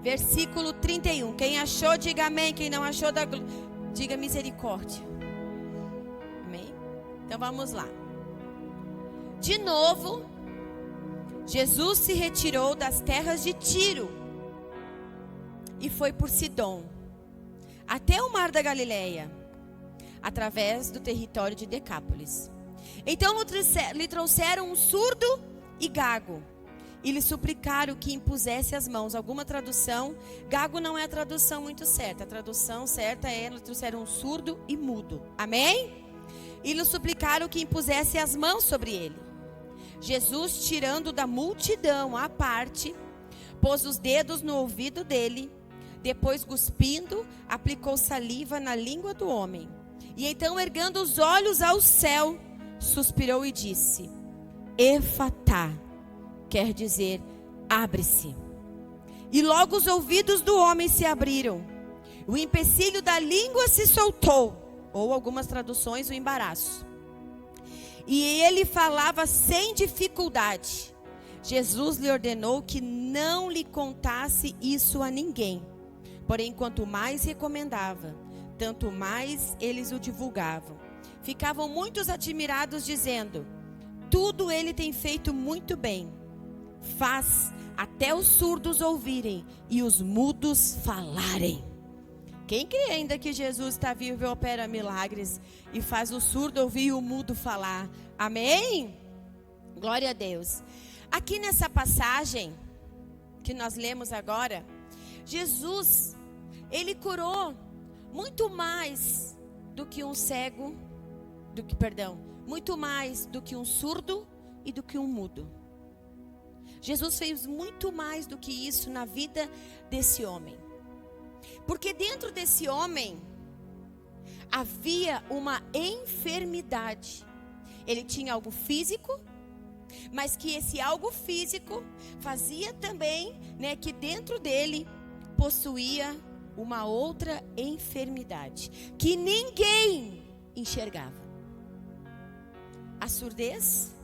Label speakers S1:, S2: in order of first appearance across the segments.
S1: versículo 31. Quem achou, diga amém. Quem não achou, diga misericórdia. Amém? Então vamos lá. De novo, Jesus se retirou das terras de Tiro e foi por Sidom, até o mar da Galileia, através do território de Decápolis. Então lhe trouxeram um surdo e gago, e lhe suplicaram que impusesse as mãos. Alguma tradução, gago não é a tradução muito certa. A tradução certa é, lhe trouxeram um surdo e mudo. Amém? E lhe suplicaram que impusesse as mãos sobre ele. Jesus, tirando da multidão à parte, pôs os dedos no ouvido dele, depois, cuspindo, aplicou saliva na língua do homem. E então, erguendo os olhos ao céu, suspirou e disse: Efatá, quer dizer, abre-se. E logo os ouvidos do homem se abriram. O empecilho da língua se soltou, ou algumas traduções, o embaraço. E ele falava sem dificuldade. Jesus lhe ordenou que não lhe contasse isso a ninguém. Porém, quanto mais recomendava, tanto mais eles o divulgavam. Ficavam muitos admirados, dizendo: tudo ele tem feito muito bem. Faz até os surdos ouvirem e os mudos falarem. Quem crê ainda que Jesus está vivo e opera milagres e faz o surdo ouvir e o mudo falar? Amém? Glória a Deus. Aqui nessa passagem que nós lemos agora, Jesus, ele curou muito mais do que um cego, muito mais do que um surdo e do que um mudo. Jesus fez muito mais do que isso na vida desse homem. Porque dentro desse homem havia uma enfermidade. Ele tinha algo físico, mas que esse algo físico fazia também, que dentro dele possuía uma outra enfermidade que ninguém enxergava. A surdez,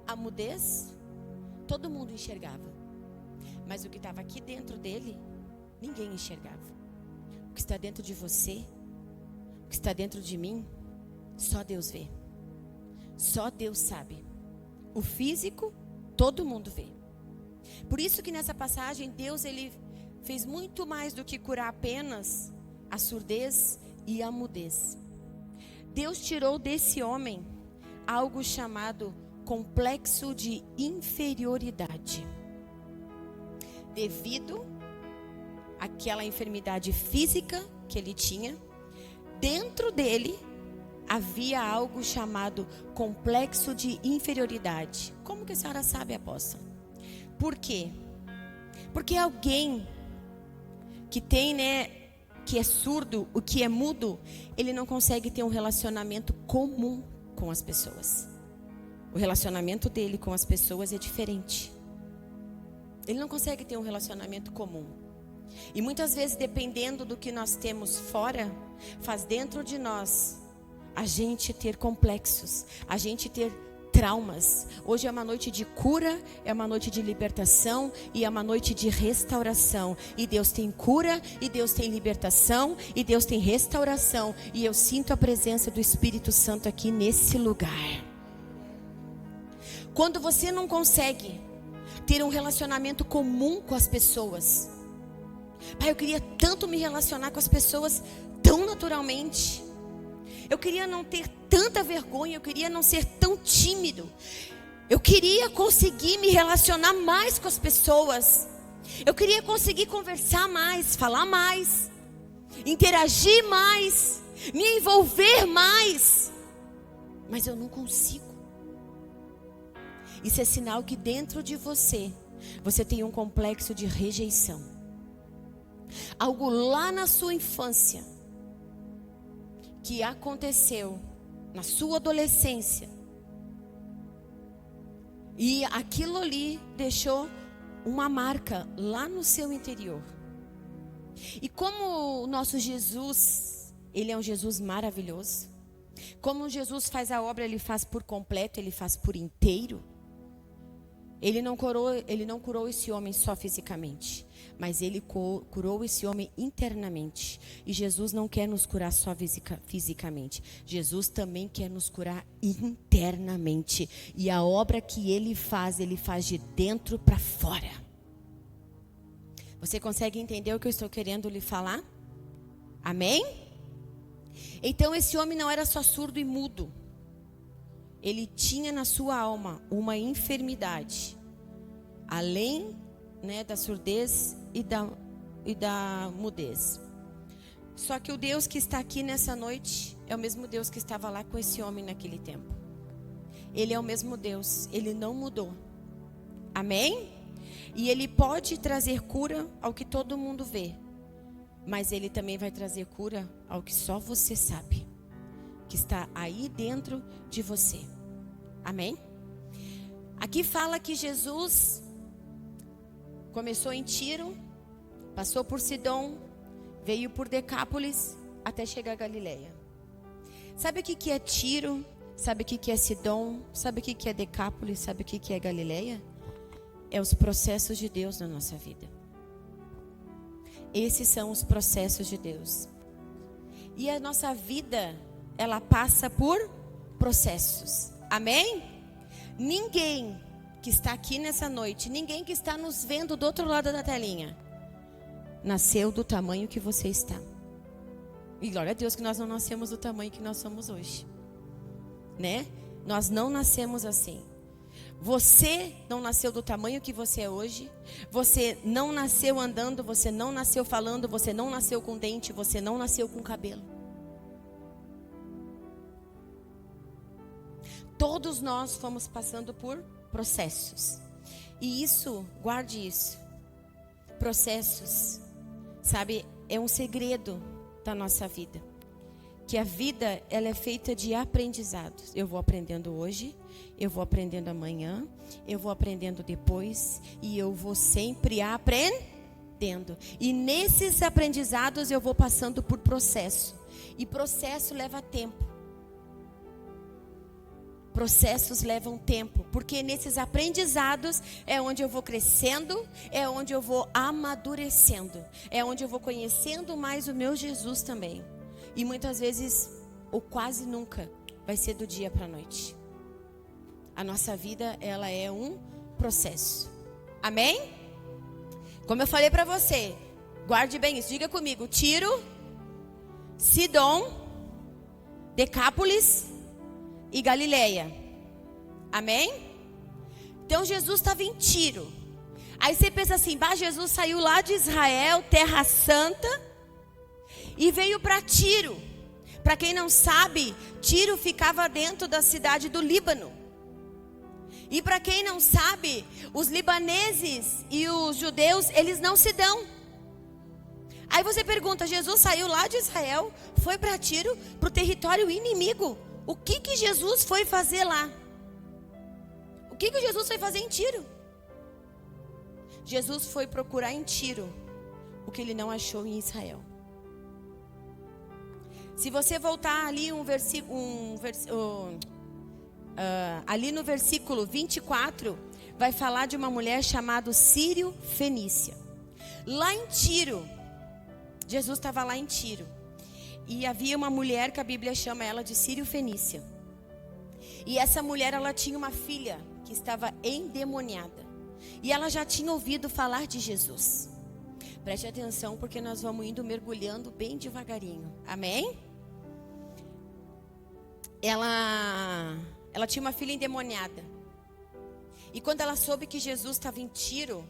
S1: a mudez, todo mundo enxergava. Mas o que estava aqui dentro dele, ninguém enxergava. O que está dentro de você, o que está dentro de mim, só Deus vê. Só Deus sabe. O físico, todo mundo vê. Por isso que nessa passagem, Deus ele fez muito mais do que curar apenas a surdez e a mudez. Deus tirou desse homem algo chamado complexo de inferioridade. Devido àquela enfermidade física que ele tinha, dentro dele havia algo chamado complexo de inferioridade. Como que a senhora sabe, apóstola? Por quê? Porque alguém que tem, que é surdo, o que é mudo, ele não consegue ter um relacionamento comum com as pessoas. O relacionamento dele com as pessoas é diferente. Ele não consegue ter um relacionamento comum. E muitas vezes, dependendo do que nós temos fora, faz dentro de nós a gente ter complexos, a gente ter traumas. Hoje é uma noite de cura, é uma noite de libertação e é uma noite de restauração. E Deus tem cura, e Deus tem libertação, e Deus tem restauração. E eu sinto a presença do Espírito Santo aqui nesse lugar. Quando você não consegue ter um relacionamento comum com as pessoas, Pai, eu queria tanto me relacionar com as pessoas tão naturalmente. Eu queria não ter tanta vergonha, eu queria não ser tão tímido. Eu queria conseguir me relacionar mais com as pessoas. Eu queria conseguir conversar mais, falar mais, interagir mais, me envolver mais. Mas eu não consigo. Isso é sinal que dentro de você tem um complexo de rejeição. Algo lá na sua infância que aconteceu na sua adolescência, e aquilo ali deixou uma marca lá no seu interior. E como o nosso Jesus, ele é um Jesus maravilhoso. Como Jesus faz a obra, ele faz por completo, ele faz por inteiro. Ele não curou esse homem só fisicamente, mas ele curou esse homem internamente. E Jesus não quer nos curar só fisicamente. Jesus também quer nos curar internamente. E a obra que ele faz de dentro para fora. Você consegue entender o que eu estou querendo lhe falar? Amém? Então esse homem não era só surdo e mudo. Ele tinha na sua alma uma enfermidade, além, né, da surdez e da mudez. Só que o Deus que está aqui nessa noite é o mesmo Deus que estava lá com esse homem naquele tempo. Ele é o mesmo Deus, ele não mudou. Amém? E ele pode trazer cura ao que todo mundo vê, mas ele também vai trazer cura ao que só você sabe, que está aí dentro de você. Amém? Aqui fala que Jesus começou em Tiro, passou por Sidom, veio por Decápolis até chegar a Galileia. Sabe o que é Tiro? Sabe o que é Sidom? Sabe o que é Decápolis? Sabe o que é Galileia? É os processos de Deus na nossa vida. Esses são os processos de Deus. E a nossa vida, ela passa por processos. Amém? Ninguém que está aqui nessa noite, ninguém que está nos vendo do outro lado da telinha, nasceu do tamanho que você está. E glória a Deus que nós não nascemos do tamanho que nós somos hoje, né? Nós não nascemos assim. Você não nasceu do tamanho que você é hoje. Você não nasceu andando, você não nasceu falando, você não nasceu com dente, você não nasceu com cabelo. Todos nós fomos passando por processos. E isso, guarde isso. Processos, sabe, é um segredo da nossa vida. Que a vida, ela é feita de aprendizados. Eu vou aprendendo hoje, eu vou aprendendo amanhã, eu vou aprendendo depois, e eu vou sempre aprendendo. E nesses aprendizados eu vou passando por processo. E processo leva tempo. Processos levam tempo, porque nesses aprendizados é onde eu vou crescendo, é onde eu vou amadurecendo, é onde eu vou conhecendo mais o meu Jesus também. E muitas vezes, ou quase nunca, vai ser do dia para a noite. A nossa vida, ela é um processo. Amém? Como eu falei para você, guarde bem isso, diga comigo: Tiro, Sidom, Decápolis e Galileia. Amém? Então Jesus estava em Tiro. Aí você pensa assim: Jesus saiu lá de Israel, Terra Santa, e veio para Tiro. Para quem não sabe, Tiro ficava dentro da cidade do Líbano. E para quem não sabe, os libaneses e os judeus, eles não se dão. Aí você pergunta: Jesus saiu lá de Israel, foi para Tiro, para o território inimigo. O que Jesus foi fazer lá? O que Jesus foi fazer em Tiro? Jesus foi procurar em Tiro o que ele não achou em Israel. Se você voltar ali ali no versículo 24, vai falar de uma mulher chamada Sírio Fenícia. Lá em Tiro, Jesus estava lá em Tiro. E havia uma mulher que a Bíblia chama ela de Sírio Fenícia. E essa mulher, ela tinha uma filha que estava endemoniada. E ela já tinha ouvido falar de Jesus. Preste atenção, porque nós vamos indo mergulhando bem devagarinho. Amém? Ela tinha uma filha endemoniada. E quando ela soube que Jesus estava em Tiro,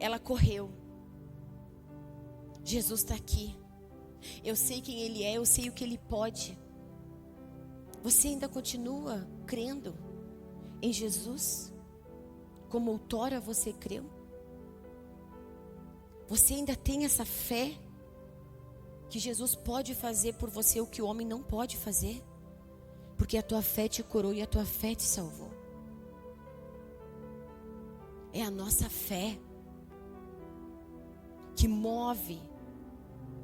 S1: ela correu. Jesus está aqui. Eu sei quem Ele é, eu sei o que Ele pode. Você ainda continua crendo em Jesus? Como outrora você creu? Você ainda tem essa fé que Jesus pode fazer por você o que o homem não pode fazer? Porque a tua fé te curou e a tua fé te salvou. É a nossa fé que move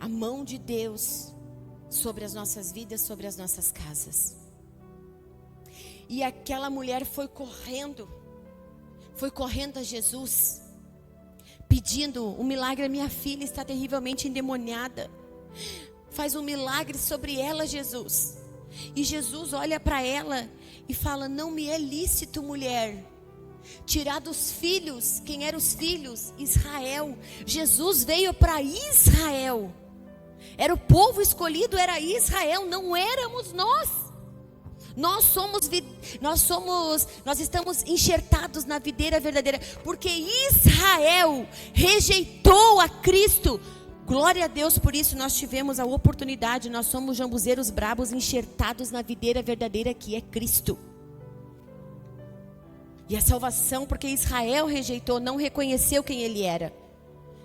S1: a mão de Deus sobre as nossas vidas, sobre as nossas casas. E aquela mulher foi correndo foi correndo a Jesus, pedindo um milagre. A minha filha está terrivelmente endemoniada. Faz um milagre sobre ela, Jesus. E Jesus olha para ela e fala: não me é lícito, mulher, tirar dos filhos. Quem eram os filhos? Israel. Jesus veio para Israel. Era o povo escolhido, era Israel, não éramos nós. Nós estamos enxertados na videira verdadeira, porque Israel rejeitou a Cristo. Glória a Deus por isso. Nós tivemos a oportunidade, nós somos jambuzeiros brabos enxertados na videira verdadeira, que é Cristo. E a salvação, porque Israel rejeitou, não reconheceu quem ele era,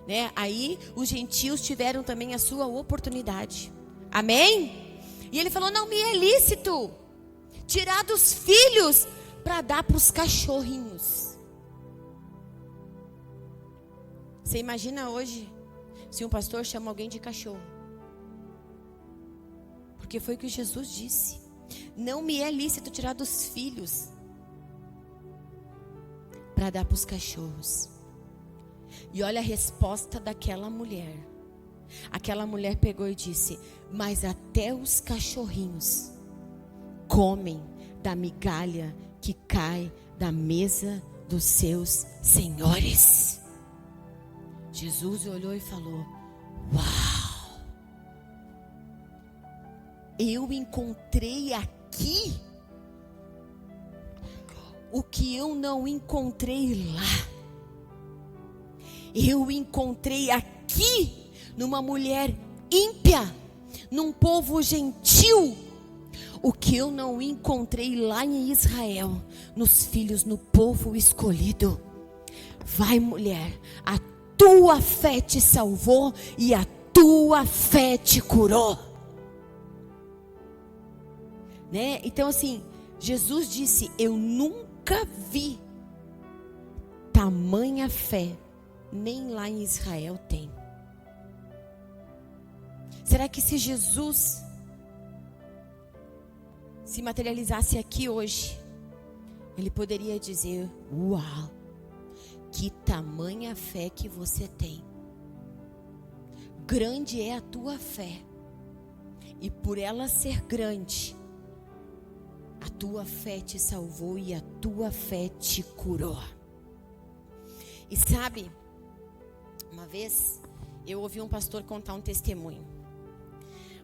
S1: né? Aí os gentios tiveram também a sua oportunidade. Amém? E ele falou: não me é lícito tirar dos filhos para dar para os cachorrinhos. Você imagina hoje se um pastor chama alguém de cachorro? Porque foi o que Jesus disse: não me é lícito tirar dos filhos para dar para os cachorros. E olha a resposta daquela mulher. Aquela mulher pegou e disse: mas até os cachorrinhos comem da migalha que cai da mesa dos seus senhores. Jesus olhou e falou: uau, eu encontrei aqui o que eu não encontrei lá. Eu encontrei aqui numa mulher ímpia, num povo gentil, o que eu não encontrei lá em Israel, nos filhos, no povo escolhido. Vai, mulher, a tua fé te salvou e a tua fé te curou, né? Então assim, Jesus disse: eu nunca vi tamanha fé, nem lá em Israel tem. Será que se Jesus se materializasse aqui hoje, ele poderia dizer: uau, que tamanha fé que você tem. Grande é a tua fé. E por ela ser grande, a tua fé te salvou e a tua fé te curou. E sabe, uma vez eu ouvi um pastor contar um testemunho.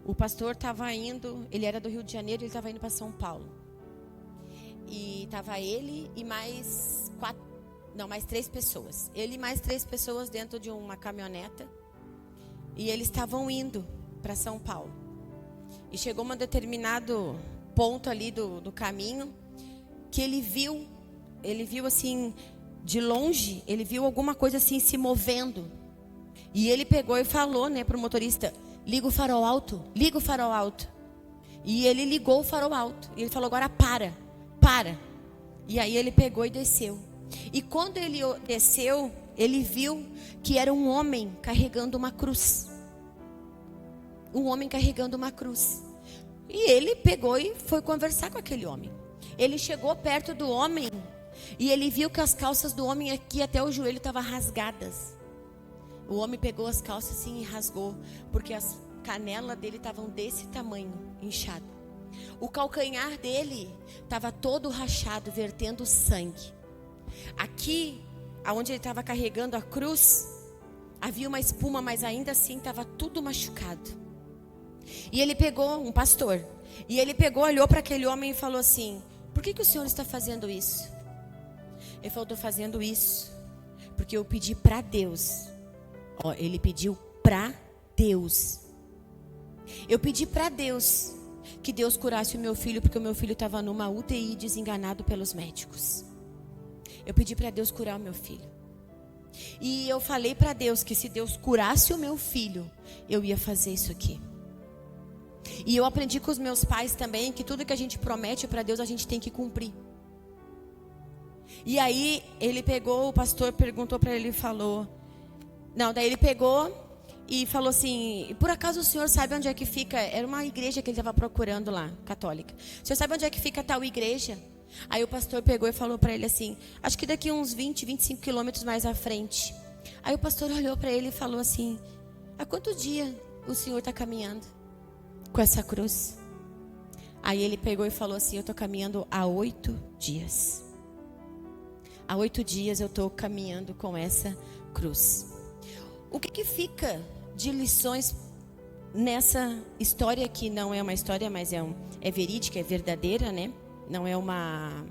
S1: O pastor estava indo, ele era do Rio de Janeiro, ele estava indo para São Paulo. E estava ele e mais 3 pessoas. Ele e mais 3 pessoas dentro de uma caminhoneta. E eles estavam indo para São Paulo. E chegou um determinado ponto ali do caminho, que ele viu assim, de longe, ele viu alguma coisa assim se movendo. E ele pegou e falou, né, para o motorista: liga o farol alto, liga o farol alto. E ele ligou o farol alto. E ele falou: agora para. E aí ele pegou e desceu. E quando ele desceu, ele viu que era um homem carregando uma cruz. Um homem carregando uma cruz. E ele pegou e foi conversar com aquele homem. Ele chegou perto do homem e ele viu que as calças do homem aqui até o joelho estavam rasgadas. O homem pegou as calças assim e rasgou, porque as canelas dele estavam desse tamanho, inchado. O calcanhar dele estava todo rachado, vertendo sangue. Aqui, aonde ele estava carregando a cruz, havia uma espuma, mas ainda assim estava tudo machucado. E ele pegou, um pastor, e ele pegou, olhou para aquele homem e falou assim: por que o senhor está fazendo isso? Ele falou: estou fazendo isso porque eu pedi para Deus. Ele pediu para Deus. Eu pedi para Deus que Deus curasse o meu filho, porque o meu filho estava numa UTI desenganado pelos médicos. Eu pedi para Deus curar o meu filho. E eu falei para Deus que se Deus curasse o meu filho, eu ia fazer isso aqui. E eu aprendi com os meus pais também que tudo que a gente promete para Deus, a gente tem que cumprir. E aí ele pegou, o pastor perguntou para ele e falou... daí ele pegou e falou assim: por acaso o senhor sabe onde é que fica? Era uma igreja que ele estava procurando lá, católica. O senhor sabe onde é que fica tal igreja? Aí o pastor pegou e falou para ele assim, acho que daqui uns 20, 25 quilômetros mais à frente. Aí o pastor olhou para ele e falou assim, há quanto dia o senhor está caminhando com essa cruz? Aí ele pegou e falou assim, eu estou caminhando há 8 dias. Há 8 dias eu estou caminhando com essa cruz. O que fica de lições nessa história que não é uma história, mas é verídica, é verdadeira, né? Não é uma...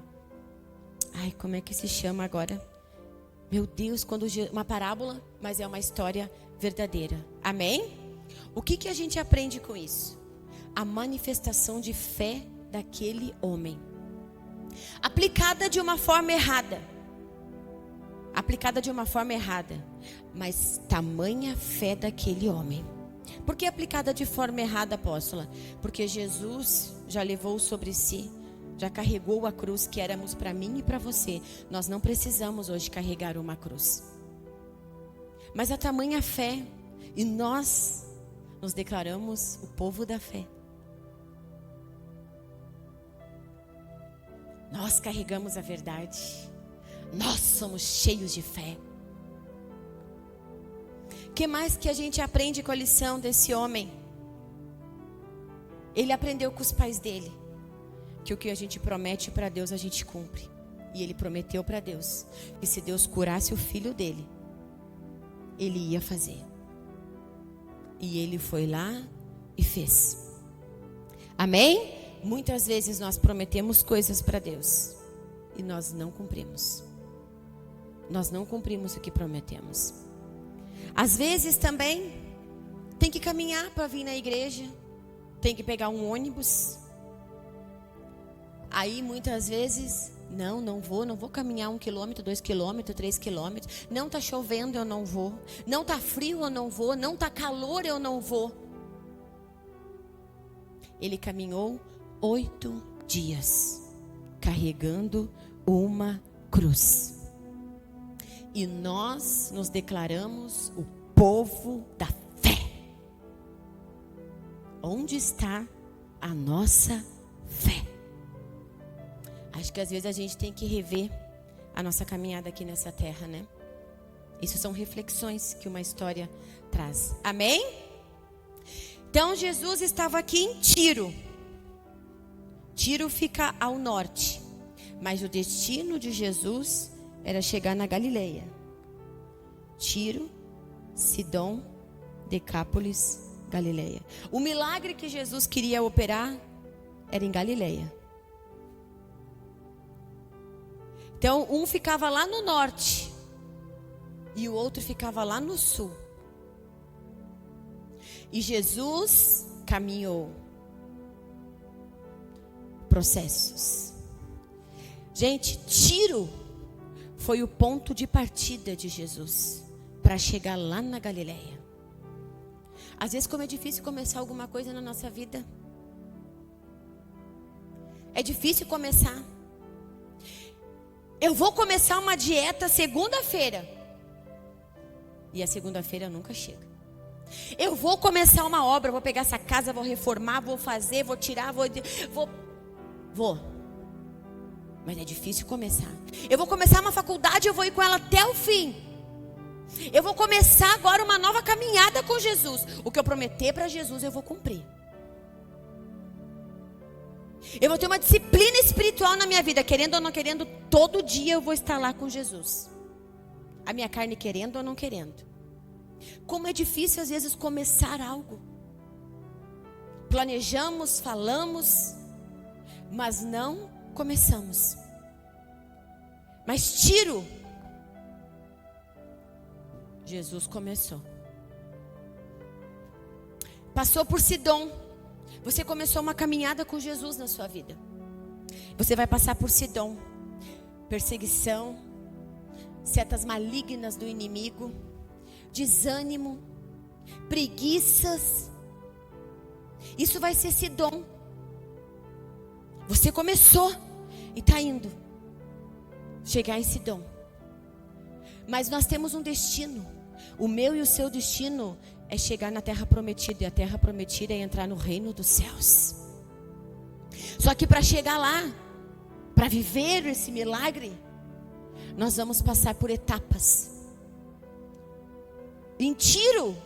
S1: Ai, como é que se chama agora? Meu Deus, uma parábola, mas é uma história verdadeira. Amém? O que a gente aprende com isso? A manifestação de fé daquele homem. Aplicada de uma forma errada. Aplicada de uma forma errada. Mas tamanha fé daquele homem. Por que aplicada de forma errada, apóstola? Porque Jesus já levou sobre si, já carregou a cruz que éramos para mim e para você. Nós não precisamos hoje carregar uma cruz. Mas a tamanha fé, e nós nos declaramos o povo da fé. Nós carregamos a verdade. Nós somos cheios de fé. O que mais que a gente aprende com a lição desse homem? Ele aprendeu com os pais dele que o que a gente promete para Deus a gente cumpre. E ele prometeu para Deus que se Deus curasse o filho dele, ele ia fazer. E ele foi lá e fez. Amém? Muitas vezes nós prometemos coisas para Deus e nós não cumprimos. Nós não cumprimos o que prometemos. Às vezes também tem que caminhar para vir na igreja, tem que pegar um ônibus. Aí muitas vezes, não vou caminhar 1 quilômetro, 2 quilômetros, 3 quilômetros. Não está chovendo, eu não vou. Não está frio, eu não vou. Não está calor, eu não vou. Ele caminhou 8 dias, carregando uma cruz. E nós nos declaramos o povo da fé. Onde está a nossa fé? Acho que às vezes a gente tem que rever a nossa caminhada aqui nessa terra, né? Isso são reflexões que uma história traz. Amém? Então Jesus estava aqui em Tiro. Tiro fica ao norte. Mas o destino de Jesus era chegar na Galileia. Tiro, Sidom, Decápolis, Galileia. O milagre que Jesus queria operar era em Galileia. Então, um ficava lá no norte e o outro ficava lá no sul. E Jesus caminhou processos. Gente, Tiro foi o ponto de partida de Jesus para chegar lá na Galileia. Às vezes, como é difícil começar alguma coisa na nossa vida. É difícil começar. Eu vou começar uma dieta segunda-feira. E a segunda-feira nunca chega. Eu vou começar uma obra, vou pegar essa casa, vou reformar, vou fazer, vou tirar, vou. Mas é difícil começar. Eu vou começar uma faculdade, eu vou ir com ela até o fim. Eu vou começar agora uma nova caminhada com Jesus. O que eu prometer para Jesus, eu vou cumprir. Eu vou ter uma disciplina espiritual na minha vida, querendo ou não querendo, todo dia eu vou estar lá com Jesus. A minha carne querendo ou não querendo. Como é difícil às vezes começar algo. Planejamos, falamos, mas não começamos. Mas Tiro, Jesus começou. Passou por Sidom. Você começou uma caminhada com Jesus na sua vida. Você vai passar por Sidom. Perseguição, setas malignas do inimigo, desânimo, preguiças. Isso vai ser Sidom. Você começou e está indo chegar em Sidom. Mas nós temos um destino. O meu e o seu destino é chegar na terra prometida. E a terra prometida é entrar no reino dos céus. Só que para chegar lá, para viver esse milagre, nós vamos passar por etapas. Em Tiro,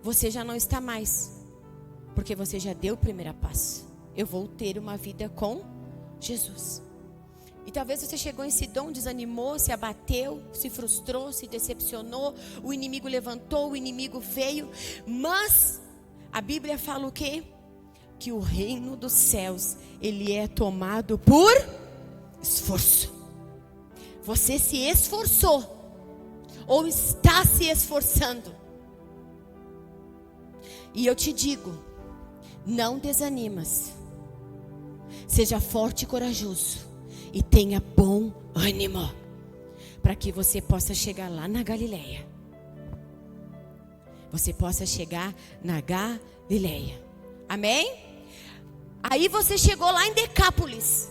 S1: você já não está mais, porque você já deu o primeiro passo. Eu vou ter uma vida com Jesus. E talvez você chegou em Sidom, desanimou, se abateu, se frustrou, se decepcionou. O inimigo levantou, o inimigo veio. Mas a Bíblia fala o quê? Que o reino dos céus, ele é tomado por esforço. Você se esforçou, ou está se esforçando. E eu te digo, não desanimas. Seja forte e corajoso. E tenha bom ânimo. Para que você possa chegar lá na Galileia. Você possa chegar na Galileia. Amém? Aí você chegou lá em Decápolis.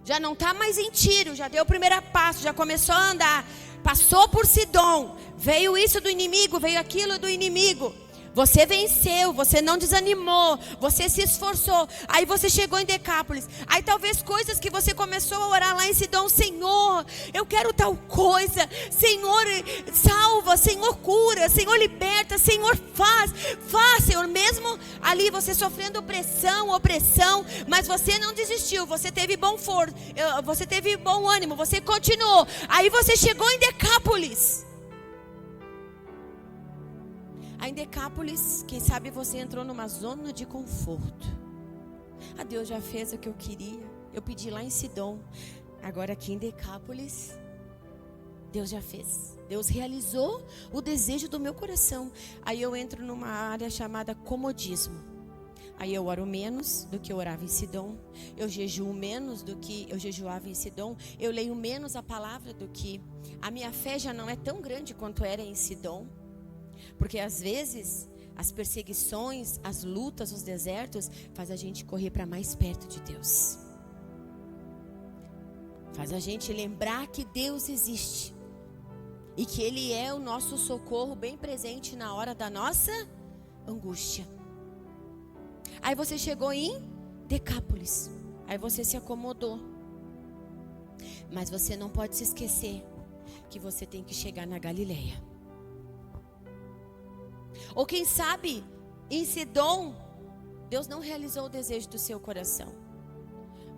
S1: Já não está mais em Tiro. Já deu o primeiro passo. Já começou a andar. Passou por Sidom. Veio isso do inimigo. Veio aquilo do inimigo. Você venceu, você não desanimou, você se esforçou. Aí você chegou em Decápolis. Aí talvez coisas que você começou a orar lá em Sidom: Senhor, eu quero tal coisa. Senhor, salva, Senhor, cura, Senhor, liberta, Senhor, faz, Senhor. Mesmo ali você sofrendo opressão, mas você não desistiu. Você teve você teve bom ânimo, você continuou. Aí você chegou em Decápolis. Aí em Decápolis, quem sabe você entrou numa zona de conforto. Deus já fez o que eu queria. Eu pedi lá em Sidom. Agora aqui em Decápolis, Deus já fez. Deus realizou o desejo do meu coração. Aí eu entro numa área chamada comodismo. Aí eu oro menos do que eu orava em Sidom. Eu jejuo menos do que eu jejuava em Sidom. Eu leio menos a palavra do que... A minha fé já não é tão grande quanto era em Sidom. Porque às vezes as perseguições, as lutas, os desertos faz a gente correr para mais perto de Deus. Faz a gente lembrar que Deus existe e que Ele é o nosso socorro bem presente na hora da nossa angústia. Aí você chegou em Decápolis. Aí você se acomodou. Mas você não pode se esquecer que você tem que chegar na Galileia. Ou quem sabe, em Sidom, Deus não realizou o desejo do seu coração.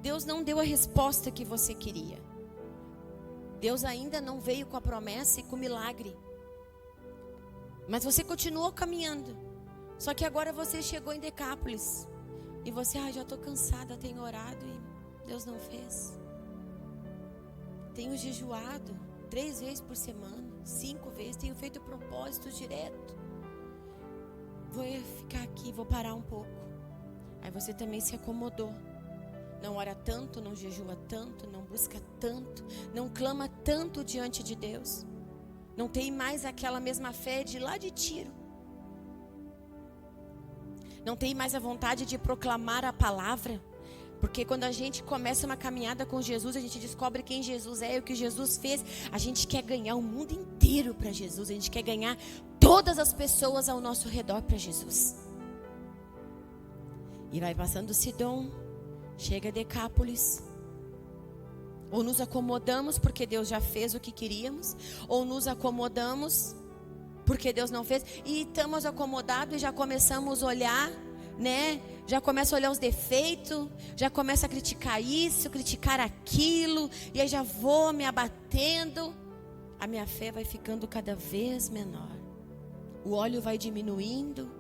S1: Deus não deu a resposta que você queria. Deus ainda não veio com a promessa e com o milagre. Mas você continuou caminhando. Só que agora você chegou em Decápolis. E você, já estou cansada, tenho orado e Deus não fez. Tenho jejuado 3 vezes por semana, 5 vezes, tenho feito propósitos direto. Vou ficar aqui, vou parar um pouco. Aí você também se acomodou. Não ora tanto, não jejua tanto, não busca tanto, não clama tanto diante de Deus. Não tem mais aquela mesma fé de lá de Tiro. Não tem mais a vontade de proclamar a palavra. Porque quando a gente começa uma caminhada com Jesus, a gente descobre quem Jesus é e o que Jesus fez. A gente quer ganhar o mundo inteiro para Jesus. A gente quer ganhar todas as pessoas ao nosso redor para Jesus. E vai passando Sidom, chega a Decápolis. Ou nos acomodamos porque Deus já fez o que queríamos, ou nos acomodamos porque Deus não fez. E estamos acomodados e já começamos a olhar, né? Já começa a olhar os defeitos, já começa a criticar isso, criticar aquilo, e aí já vou me abatendo. A minha fé vai ficando cada vez menor. O óleo vai diminuindo.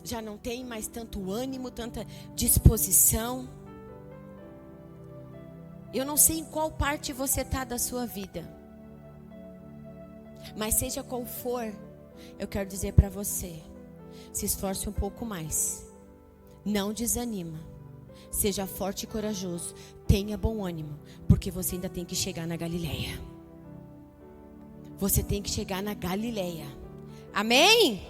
S1: Já não tem mais tanto ânimo, tanta disposição. Eu não sei em qual parte você está da sua vida. Mas seja qual for, eu quero dizer para você: se esforce um pouco mais. Não desanima. Seja forte e corajoso. Tenha bom ânimo, porque você ainda tem que chegar na Galileia. Você tem que chegar na Galileia. Amém?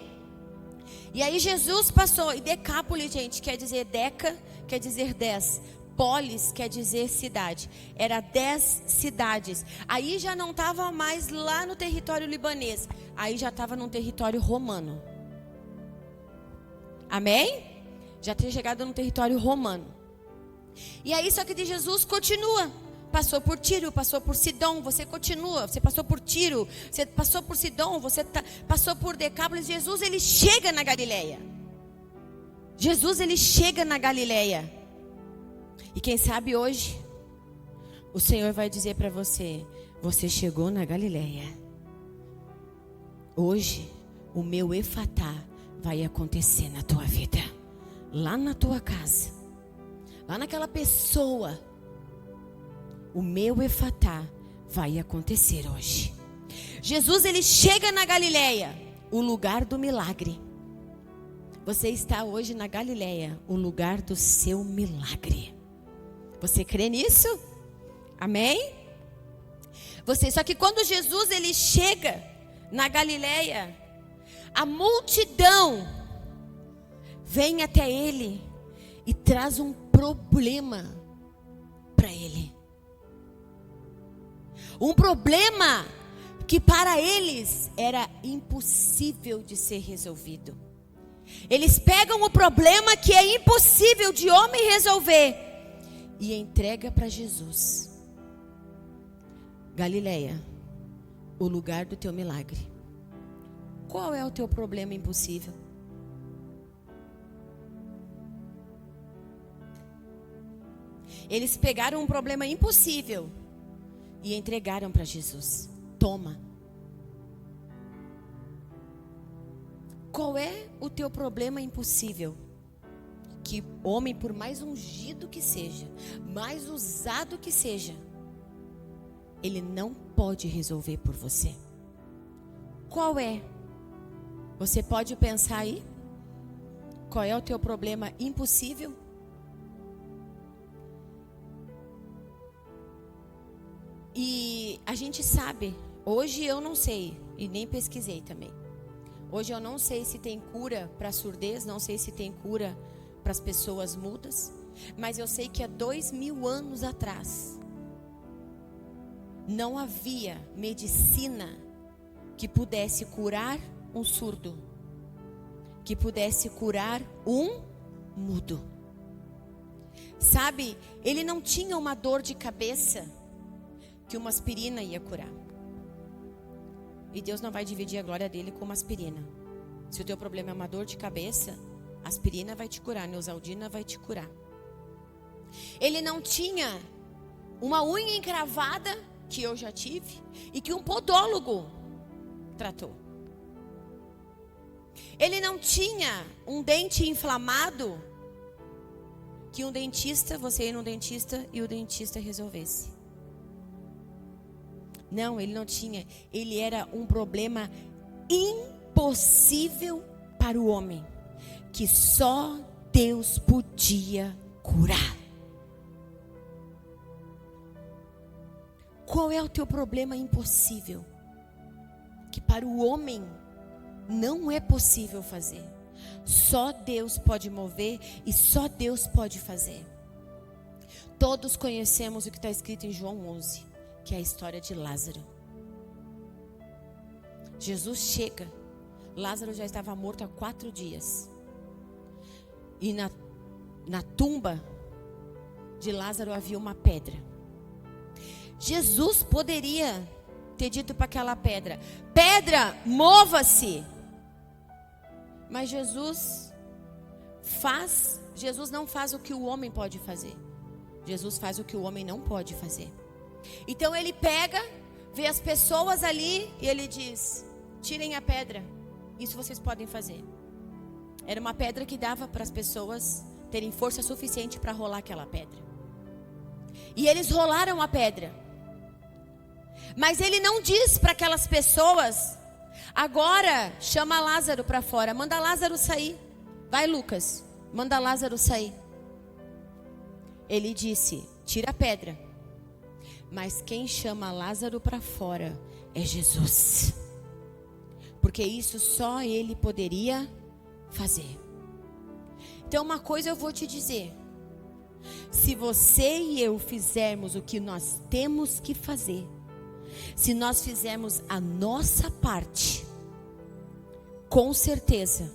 S1: E aí Jesus passou. E Decápolis, gente, quer dizer Deca, quer dizer 10. Polis quer dizer cidade. Era 10 cidades. Aí já não estava mais lá no território libanês. Aí já estava num território romano. Amém? Já tinha chegado no território romano. E aí só que de Jesus continua. Passou por Tiro, passou por Sidom, você continua. Você passou por Tiro, você passou por Sidom, passou por Decápolis. Jesus, ele chega na Galileia. Jesus, ele chega na Galileia. E quem sabe hoje o Senhor vai dizer para você: você chegou na Galileia. Hoje o meu Efatá vai acontecer na tua vida, lá na tua casa, lá naquela pessoa. O meu Efatá vai acontecer hoje. Jesus, ele chega na Galileia, o lugar do milagre. Você está hoje na Galileia, o lugar do seu milagre. Você crê nisso? Amém? Só que quando Jesus, ele chega na Galileia, a multidão vem até ele e traz um problema para ele. Um problema que para eles era impossível de ser resolvido. Eles pegam o problema que é impossível de homem resolver e entrega para Jesus. Galileia, o lugar do teu milagre. Qual é o teu problema impossível? Eles pegaram um problema impossível e entregaram para Jesus. Toma. Qual é o teu problema impossível? Que homem, por mais ungido que seja, mais usado que seja, ele não pode resolver por você. Qual é? Você pode pensar aí? Qual é o teu problema impossível? E a gente sabe, hoje eu não sei, e nem pesquisei também. Hoje eu não sei se tem cura para surdez, não sei se tem cura para as pessoas mudas, mas eu sei que há 2000 anos atrás não havia medicina que pudesse curar um surdo, que pudesse curar um mudo. Sabe, ele não tinha uma dor de cabeça que uma aspirina ia curar. E Deus não vai dividir a glória dele com uma aspirina. Se o teu problema é uma dor de cabeça, a aspirina vai te curar, a Neosaldina vai te curar. Ele não tinha uma unha encravada, que eu já tive, e que um podólogo tratou. Ele não tinha um dente inflamado, que um dentista, você ia no dentista e o dentista resolvesse. Não, ele não tinha. Ele era um problema impossível para o homem, que só Deus podia curar. Qual é o teu problema impossível? Que para o homem não é possível fazer. Só Deus pode mover e só Deus pode fazer. Todos conhecemos o que está escrito em João 11, que é a história de Lázaro. Jesus chega. Lázaro já estava morto há 4 dias. E na tumba de Lázaro havia uma pedra. Jesus poderia ter dito para aquela pedra: pedra, mova-se. Mas Jesus não faz o que o homem pode fazer. Jesus faz o que o homem não pode fazer. Então ele pega, vê as pessoas ali e ele diz: tirem a pedra. Isso vocês podem fazer. Era uma pedra que dava para as pessoas terem força suficiente para rolar aquela pedra. E eles rolaram a pedra. Mas ele não diz para aquelas pessoas: agora chama Lázaro para fora, manda Lázaro sair. Vai, Lucas, manda Lázaro sair. Ele disse: tira a pedra. Mas quem chama Lázaro para fora é Jesus. Porque isso só ele poderia fazer. Então uma coisa eu vou te dizer: se você e eu fizermos o que nós temos que fazer, se nós fizermos a nossa parte, com certeza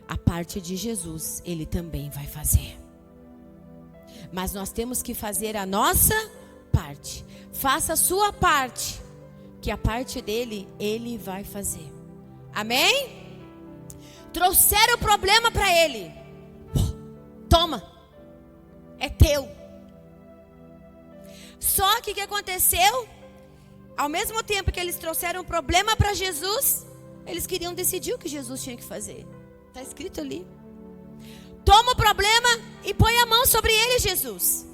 S1: a parte de Jesus ele também vai fazer. Mas nós temos que fazer a nossa parte. Faça a sua parte, que a parte dele, ele vai fazer. Amém? Trouxeram o problema para ele. Toma, é teu. Só que o que aconteceu? Ao mesmo tempo que eles trouxeram o problema para Jesus, eles queriam decidir o que Jesus tinha que fazer. Está escrito ali. Toma o problema e põe a mão sobre ele, Jesus.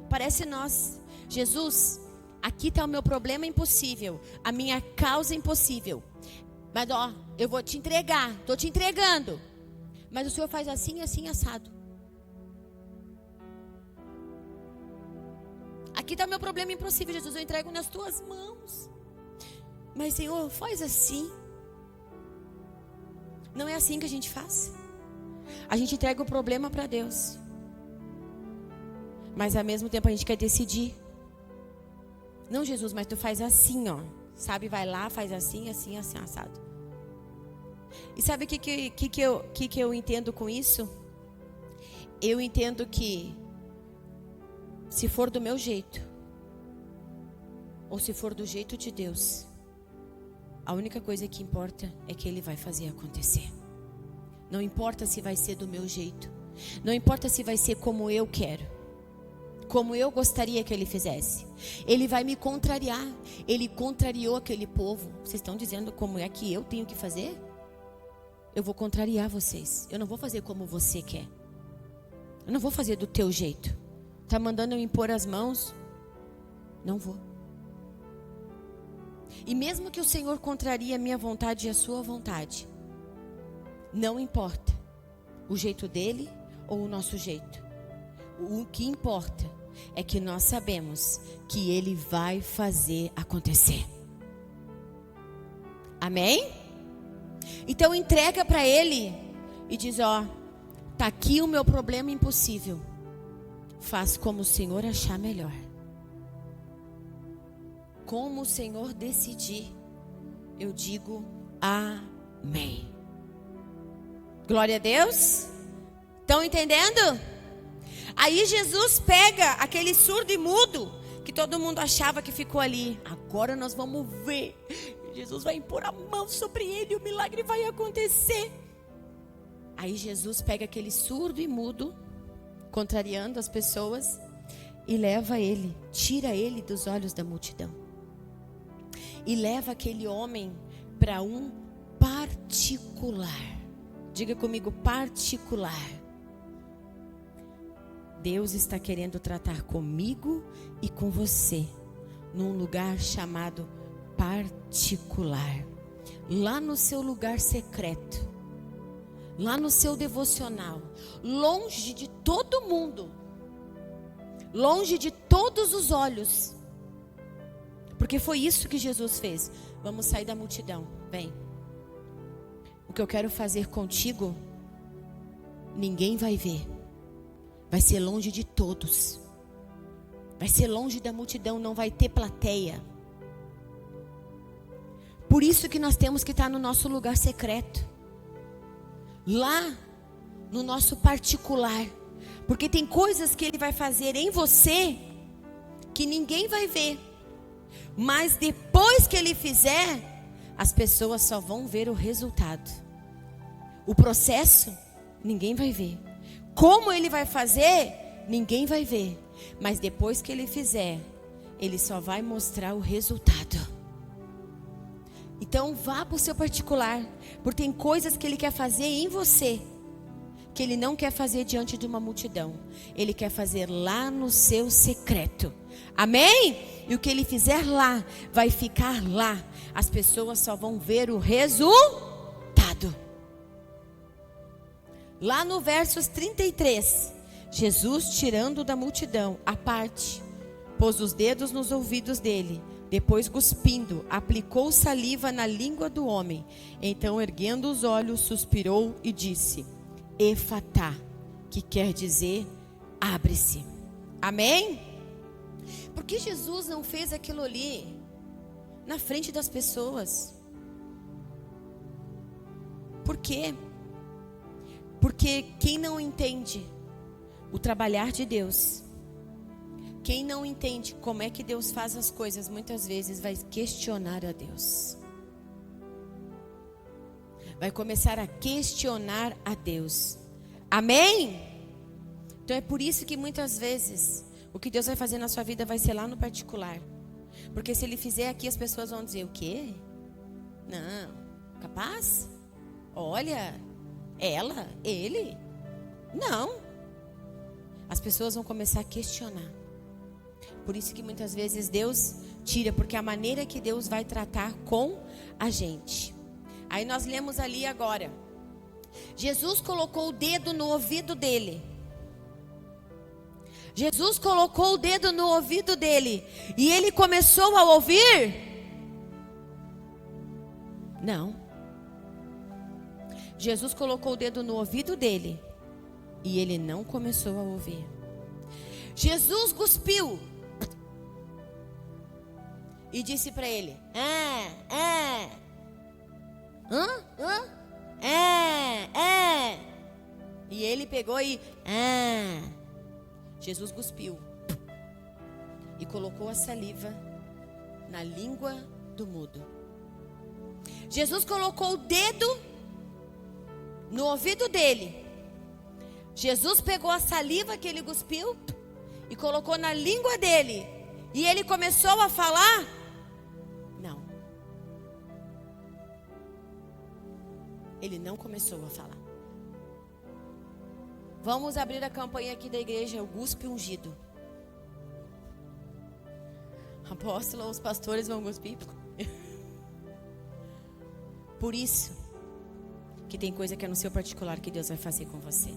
S1: Parece nós. Jesus, aqui está o meu problema impossível, a minha causa impossível. Mas ó, eu vou te entregar, estou te entregando. Mas o Senhor faz assim, assim, assado. Aqui está o meu problema impossível, Jesus, eu entrego nas tuas mãos. Mas Senhor, faz assim. Não é assim que a gente faz. A gente entrega o problema para Deus. Mas ao mesmo tempo a gente quer decidir. Não, Jesus, mas tu faz assim, ó. Sabe, vai lá, faz assim, assim, assim, assado. E sabe o que eu entendo com isso? Eu entendo que se for do meu jeito, ou se for do jeito de Deus, a única coisa que importa é que Ele vai fazer acontecer. Não importa se vai ser do meu jeito. Não importa se vai ser como eu quero, como eu gostaria que Ele fizesse. Ele vai me contrariar. Ele contrariou aquele povo. Vocês estão dizendo como é que eu tenho que fazer? Eu vou contrariar vocês. Eu não vou fazer como você quer. Eu não vou fazer do teu jeito. Está mandando eu impor as mãos? Não vou. E mesmo que o Senhor contrarie a minha vontade e a sua vontade, não importa o jeito dele ou o nosso jeito. O que importa é que nós sabemos que Ele vai fazer acontecer. Amém? Então entrega para Ele e diz, ó, tá aqui o meu problema impossível. Faz como o Senhor achar melhor. Como o Senhor decidir, eu digo amém. Glória a Deus. Estão entendendo? Aí Jesus pega aquele surdo e mudo que todo mundo achava que ficou ali. Agora nós vamos ver. Jesus vai impor a mão sobre ele e o milagre vai acontecer. Aí Jesus pega aquele surdo e mudo, contrariando as pessoas, e leva ele, tira ele dos olhos da multidão. E leva aquele homem para um particular. Diga comigo, particular. Deus está querendo tratar comigo e com você num lugar chamado particular. Lá no seu lugar secreto. Lá no seu devocional. Longe de todo mundo. Longe de todos os olhos. Porque foi isso que Jesus fez. Vamos sair da multidão. Vem. O que eu quero fazer contigo, ninguém vai ver. Vai ser longe de todos. Vai ser longe da multidão, não vai ter plateia. Por isso que nós temos que estar no nosso lugar secreto. Lá, no nosso particular. Porque tem coisas que Ele vai fazer em você que ninguém vai ver. Mas depois que Ele fizer, as pessoas só vão ver o resultado. O processo, ninguém vai ver. Como Ele vai fazer, ninguém vai ver. Mas depois que Ele fizer, Ele só vai mostrar o resultado. Então vá para o seu particular. Porque tem coisas que Ele quer fazer em você, que Ele não quer fazer diante de uma multidão. Ele quer fazer lá no seu secreto. Amém? E o que Ele fizer lá, vai ficar lá. As pessoas só vão ver o resultado. Lá no versos 33, Jesus, tirando da multidão à parte, pôs os dedos nos ouvidos dele, depois cuspindo, aplicou saliva na língua do homem. Então, erguendo os olhos, suspirou e disse, Efatá, que quer dizer, abre-se. Amém? Por que Jesus não fez aquilo ali na frente das pessoas? Por quê? Porque quem não entende o trabalhar de Deus. Quem não entende como é que Deus faz as coisas, muitas vezes vai questionar a Deus. Vai começar a questionar a Deus. Amém? Então é por isso que muitas vezes o que Deus vai fazer na sua vida vai ser lá no particular. Porque se Ele fizer aqui, as pessoas vão dizer: o quê? Não, capaz? Olha, ela, ele? Não. As pessoas vão começar a questionar. Por isso que muitas vezes Deus tira, porque é a maneira que Deus vai tratar com a gente. Aí nós lemos ali agora. Jesus colocou o dedo no ouvido dele. Jesus colocou o dedo no ouvido dele. E ele começou a ouvir? Não. Jesus colocou o dedo no ouvido dele. E ele não começou a ouvir. Jesus cuspiu. E disse para ele: E ele pegou e Jesus cuspiu e colocou a saliva na língua do mudo. Jesus colocou o dedo no ouvido dele. Jesus pegou a saliva que ele cuspiu e colocou na língua dele. E ele começou a falar? Não. Ele não começou a falar. Vamos abrir a campanha aqui da igreja, o Guspe Ungido. Apóstolo, os pastores vão cuspir. Por isso que tem coisa que é no seu particular que Deus vai fazer com você.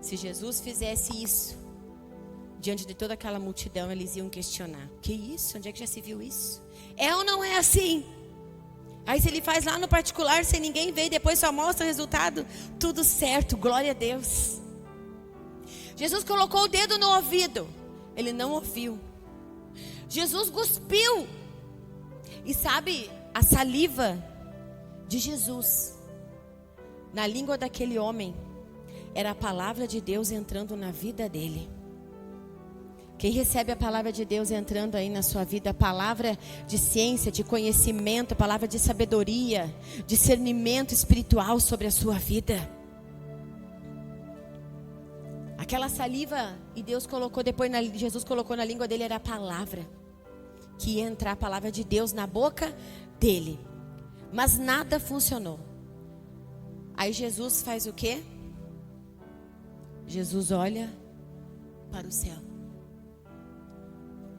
S1: Se Jesus fizesse isso diante de toda aquela multidão, eles iam questionar: que isso? Onde é que já se viu isso? É ou não é assim? Aí se ele faz lá no particular, sem ninguém ver, e depois só mostra o resultado, tudo certo, glória a Deus. Jesus colocou o dedo no ouvido, ele não ouviu. Jesus cuspiu. E sabe, a saliva de Jesus na língua daquele homem era a palavra de Deus entrando na vida dele. Quem recebe a palavra de Deus entrando aí na sua vida, a palavra de ciência, de conhecimento, a palavra de sabedoria, discernimento espiritual sobre a sua vida. Aquela saliva, e Deus colocou depois, Jesus colocou na língua dele, era a palavra. Que ia entrar a palavra de Deus na boca dele. Mas nada funcionou. Aí Jesus faz o quê? Jesus olha para o céu.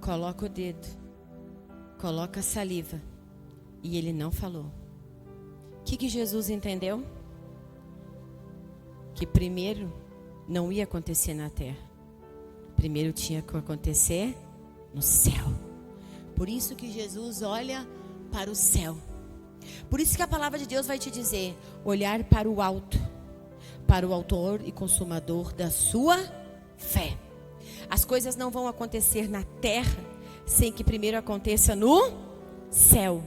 S1: Coloca o dedo, coloca a saliva, e ele não falou. O que Jesus entendeu? Que primeiro não ia acontecer na terra, primeiro tinha que acontecer no céu. Por isso que Jesus olha para o céu. Por isso que a palavra de Deus vai te dizer: olhar para o alto, para o autor e consumador da sua fé. As coisas não vão acontecer na terra sem que primeiro aconteça no céu.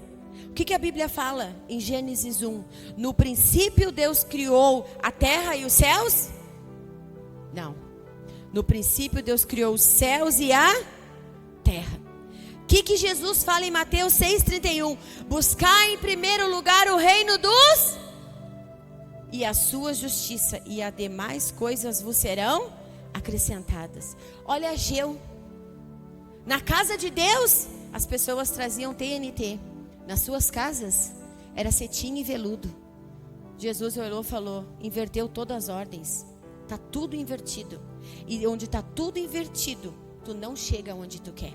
S1: O que a Bíblia fala em Gênesis 1? No princípio Deus criou a terra e os céus? Não. No princípio Deus criou os céus e a terra. O que Jesus fala em Mateus 6,31? Buscar em primeiro lugar o reino dos e a sua justiça, e as demais coisas vos serão acrescentadas. Olha Ageu. Na casa de Deus, as pessoas traziam TNT. Nas suas casas, era cetim e veludo. Jesus olhou e falou: inverteu todas as ordens. Está tudo invertido. E onde está tudo invertido, tu não chega onde tu quer.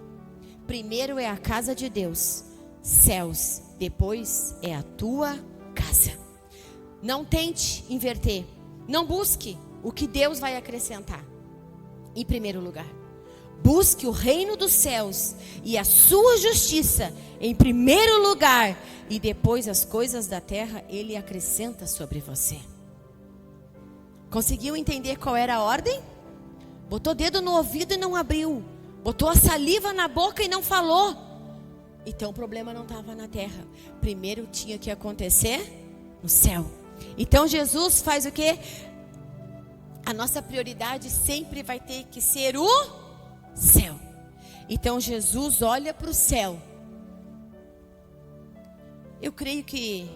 S1: Primeiro é a casa de Deus, céus. Depois é a tua casa. Não tente inverter. Não busque o que Deus vai acrescentar. Em primeiro lugar, busque o reino dos céus e a sua justiça em primeiro lugar, e depois as coisas da terra Ele acrescenta sobre você. Conseguiu entender qual era a ordem? Botou o dedo no ouvido e não abriu. Botou a saliva na boca e não falou. Então o problema não estava na terra. Primeiro tinha que acontecer no céu. Então Jesus faz o quê? a nossa prioridade sempre vai ter que ser o céu. Então Jesus olha para o céu. Eu creio que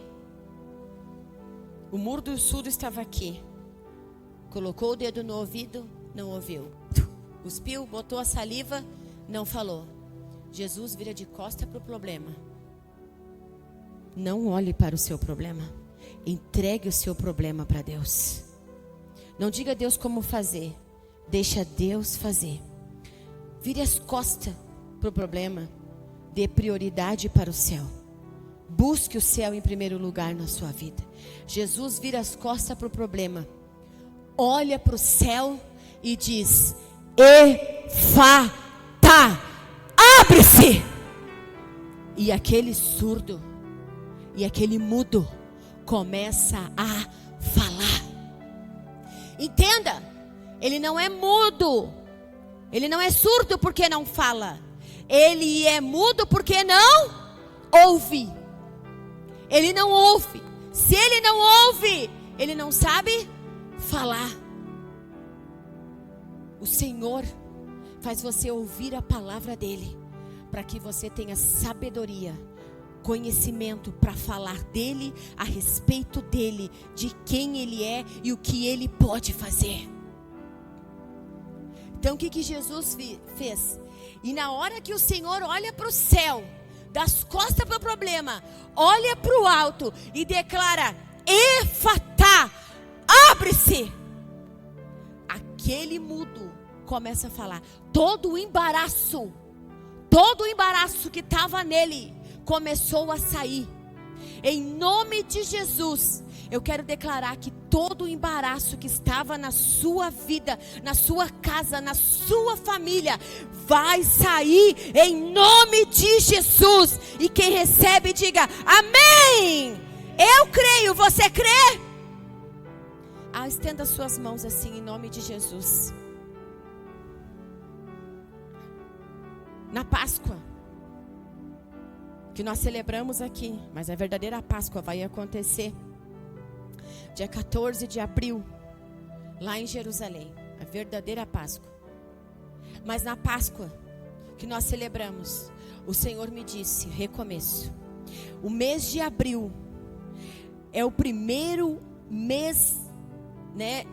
S1: o muro do surdo estava aqui. Colocou o dedo no ouvido, não ouviu. Cuspiu, botou a saliva, não falou. Jesus vira de costa para o problema. Não olhe para o seu problema. Entregue o seu problema para Deus. Não diga a Deus como fazer. Deixa Deus fazer. Vire as costas para o problema. Dê prioridade para o céu. Busque o céu em primeiro lugar na sua vida. Jesus vira as costas para o problema. Olha para o céu e diz: Efata, abre-se. E aquele surdo e aquele mudo começa a falar. Entenda, ele não é mudo, ele não é surdo porque não fala, ele é mudo porque não ouve. Ele não ouve. Se ele não ouve, ele não sabe falar. O Senhor faz você ouvir a palavra dele, para que você tenha sabedoria, conhecimento para falar dele, a respeito dele, de quem ele é e o que ele pode fazer. Então o que Jesus fez? E na hora que o Senhor olha para o céu, das costas para o problema, olha para o alto e declara: Efatá, abre-se. Aquele mudo começa a falar. Todo o embaraço que estava nele começou a sair. Em nome de Jesus, eu quero declarar que todo o embaraço que estava na sua vida, na sua casa, na sua família, vai sair em nome de Jesus. E quem recebe, diga amém. Eu creio, você crê? Estenda suas mãos assim em nome de Jesus. Na Páscoa, que nós celebramos aqui, mas a verdadeira Páscoa vai acontecer dia 14 de abril, lá em Jerusalém, a verdadeira Páscoa. Mas na Páscoa que nós celebramos, o Senhor me disse: recomeço. O mês de abril é o primeiro mês,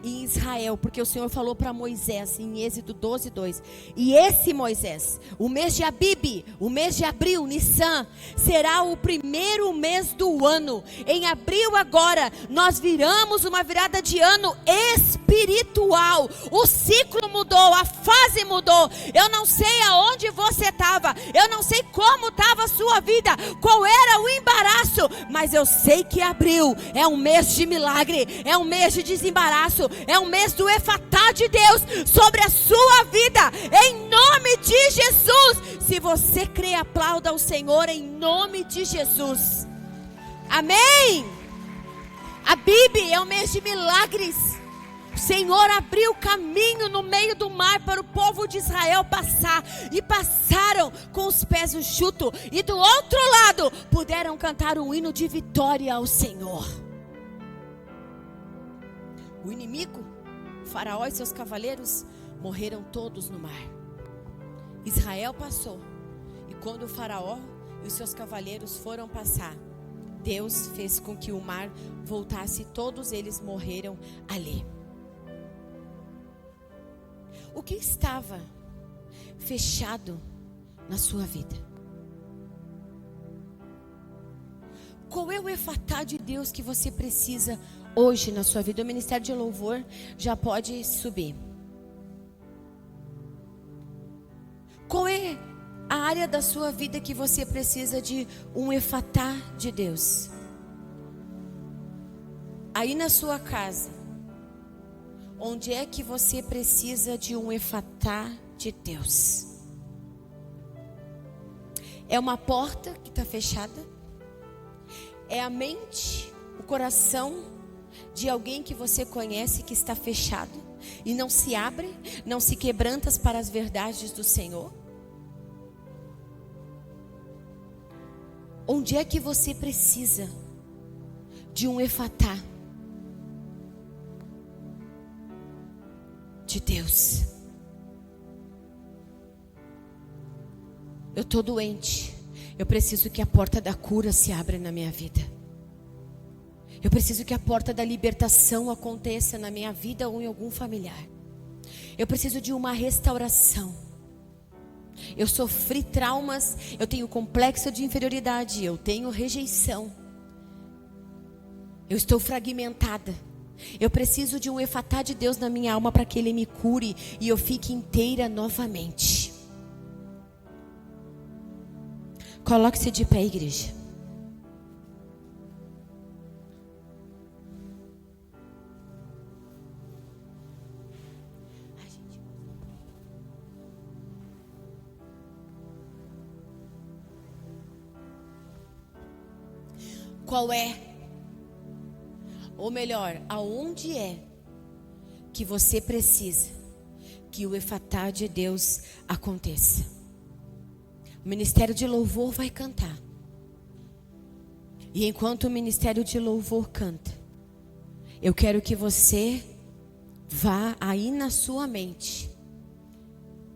S1: em Israel, porque o Senhor falou para Moisés em Êxodo 12:2. E esse Moisés, o mês de Abib, o mês de abril, Nissan, será o primeiro mês do ano. Em abril agora, nós viramos uma virada de ano espiritual. O ciclo mudou, a fase mudou. Eu não sei aonde você estava, eu não sei como estava a sua vida, qual era o embaraço, mas eu sei que abril é um mês de milagre, é um mês de desembaraço, é um mês do efatá de Deus sobre a sua vida, em nome de Jesus. Se você crê, aplauda ao Senhor em nome de Jesus. Amém. A Bíblia é um mês de milagres. O Senhor abriu caminho no meio do mar para o povo de Israel passar, e passaram com os pés enxutos, e do outro lado puderam cantar um hino de vitória ao Senhor. O inimigo, o Faraó e seus cavaleiros, morreram todos no mar. Israel passou, e quando o Faraó e os seus cavaleiros foram passar, Deus fez com que o mar voltasse, e todos eles morreram ali. O que estava fechado na sua vida? Qual é o efatá de Deus que você precisa hoje na sua vida? O Ministério de Louvor já pode subir. Qual é a área da sua vida que você precisa de um efatá de Deus? Aí na sua casa, onde é que você precisa de um efatá de Deus? É uma porta que está fechada? É a mente, o coração de alguém que você conhece que está fechado e não se abre, não se quebranta para as verdades do Senhor? Onde é que você precisa de um efatá? de Deus. Eu estou doente. Eu preciso que a porta da cura se abra na minha vida. Eu preciso que a porta da libertação aconteça na minha vida ou em algum familiar. Eu preciso de uma restauração. Eu sofri traumas, eu tenho complexo de inferioridade, eu tenho rejeição. Eu estou fragmentada. Eu preciso de um efatá de Deus na minha alma para que Ele me cure e eu fique inteira novamente. Coloque-se de pé, igreja. Qual é, ou melhor, aonde é que você precisa que o efatá de Deus aconteça? O ministério de louvor vai cantar. E enquanto o ministério de louvor canta, eu quero que você vá aí na sua mente,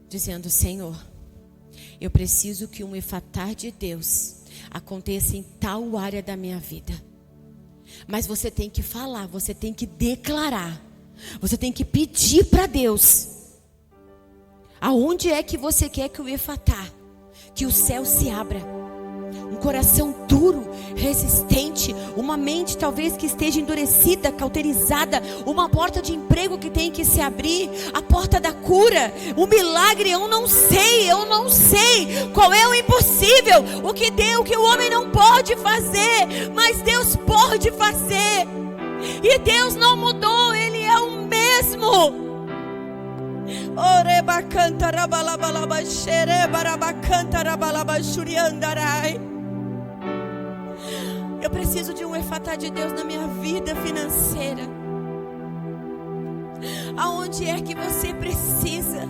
S1: dizendo: Senhor, eu preciso que um efatá de Deus aconteça em tal área da minha vida. Mas você tem que falar, você tem que declarar, você tem que pedir para Deus. Aonde é que você quer que o efatá, que o céu se abra? Um coração duro, resistente, uma mente talvez que esteja endurecida, cauterizada, uma porta de emprego que tem que se abrir, a porta da cura, o milagre. Eu não sei qual é o impossível, o que o homem não pode fazer, mas Deus pode fazer. E Deus não mudou, Ele é o mesmo. Eu preciso de um efatá de Deus na minha vida financeira. Aonde é que você precisa?